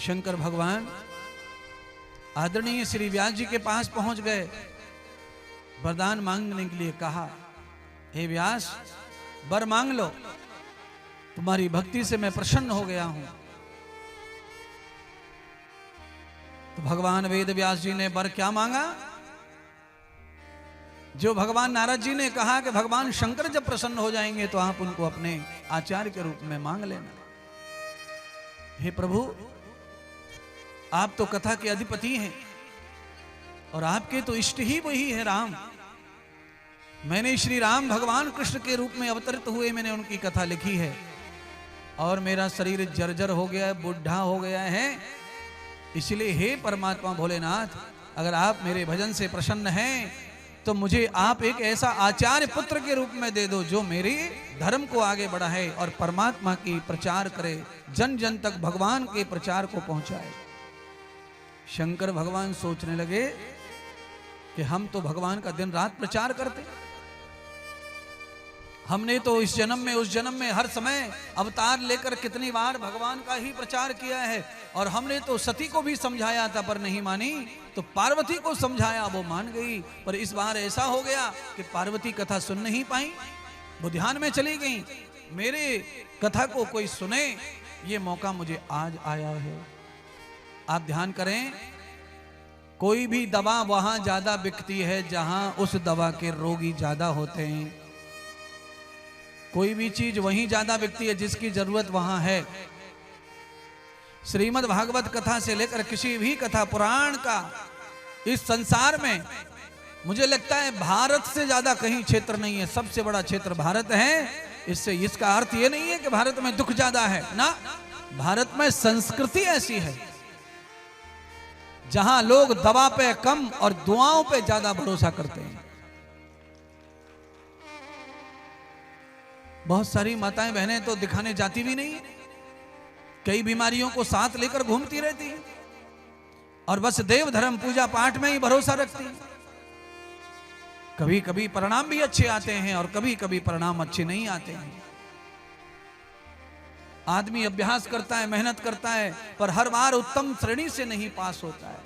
शंकर भगवान आदरणीय श्री व्यास जी के पास पहुंच गए, वरदान मांगने के लिए कहा, हे व्यास वर मांग लो, तुम्हारी भक्ति से मैं प्रसन्न हो गया हूं। तो भगवान वेद व्यास जी ने वर क्या मांगा? जो भगवान नारद जी ने कहा कि भगवान शंकर जब प्रसन्न हो जाएंगे तो आप उनको अपने आचार्य के रूप में मांग लेना। हे प्रभु, आप तो कथा के अधिपति हैं और आपके तो इष्ट ही वही है राम। मैंने श्री राम भगवान कृष्ण के रूप में अवतरित हुए मैंने उनकी कथा लिखी है और मेरा शरीर जर्जर हो गया है, बुढ़ा हो गया है। इसलिए हे परमात्मा भोलेनाथ, अगर आप मेरे भजन से प्रसन्न हैं तो मुझे आप एक ऐसा आचार्य पुत्र के रूप में दे दो जो मेरे धर्म को आगे बढ़ाए और परमात्मा की प्रचार करे, जन जन तक भगवान के प्रचार को पहुंचाए। शंकर भगवान सोचने लगे कि हम तो भगवान का दिन रात प्रचार करते, हमने तो इस जन्म में उस जन्म में हर समय अवतार लेकर कितनी बार भगवान का ही प्रचार किया है और हमने तो सती को भी समझाया था पर नहीं मानी, तो पार्वती को समझाया वो मान गई। पर इस बार ऐसा हो गया कि पार्वती कथा सुन नहीं पाई, वो ध्यान में चली गई। मेरे कथा को कोई सुने, ये मौका मुझे आज आया है। आप ध्यान करें, कोई भी दवा वहां ज्यादा बिकती है जहां उस दवा के रोगी ज्यादा होते हैं। कोई भी चीज वहीं ज्यादा बिकती है जिसकी जरूरत वहां है। श्रीमद् भागवत कथा से लेकर किसी भी कथा पुराण का इस संसार में मुझे लगता है भारत से ज्यादा कहीं क्षेत्र नहीं है। सबसे बड़ा क्षेत्र भारत है। इससे इसका अर्थ ये नहीं है कि भारत में दुख ज्यादा है ना, भारत में संस्कृति ऐसी है जहां लोग दवा पे कम और दुआओं पे ज्यादा भरोसा करते हैं। बहुत सारी माताएं बहनें तो दिखाने जाती भी नहीं, कई बीमारियों को साथ लेकर घूमती रहती हैं और बस देव धर्म पूजा पाठ में ही भरोसा रखती हैं। कभी कभी परिणाम भी अच्छे आते हैं और कभी कभी परिणाम अच्छे नहीं आते हैं। आदमी अभ्यास करता है, मेहनत करता है, पर हर बार उत्तम श्रेणी से नहीं पास होता है।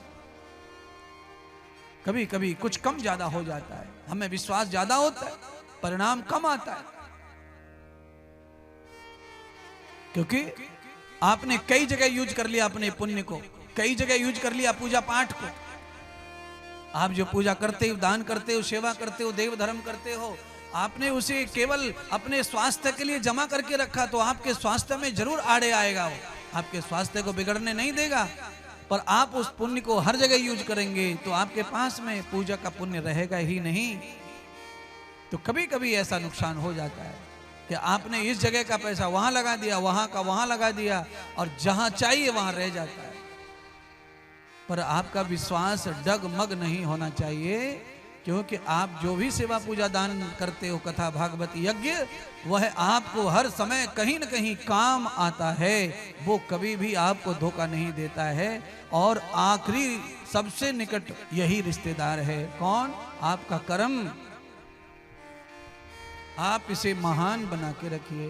कभी कभी कुछ कम ज्यादा हो जाता है, हमें विश्वास ज्यादा होता है, परिणाम कम आता है। क्योंकि आपने कई जगह यूज कर लिया अपने पुण्य को, कई जगह यूज कर लिया पूजा पाठ को। आप जो पूजा करते हो, दान करते हो, सेवा करते हो, देव धर्म करते हो, आपने उसे केवल अपने स्वास्थ्य के लिए जमा करके रखा तो आपके स्वास्थ्य में जरूर आड़े आएगा। वो आपके स्वास्थ्य को बिगड़ने नहीं देगा, पर आप उस पुण्य को हर जगह यूज करेंगे तो आपके पास में पूजा का पुण्य रहेगा ही नहीं। तो कभी कभी ऐसा नुकसान हो जाता है कि आपने इस जगह का पैसा वहां लगा दिया, वहां का वहां लगा दिया और जहां चाहिए वहां रह जाता है। पर आपका विश्वास डगमग नहीं होना चाहिए, क्योंकि आप जो भी सेवा पूजा दान करते हो, कथा भागवत यज्ञ, वह आपको हर समय कहीं न कहीं काम आता है। वो कभी भी आपको धोखा नहीं देता है। और आखिरी सबसे निकट यही रिश्तेदार है, कौन? आपका कर्म। आप इसे महान बना के रखिए।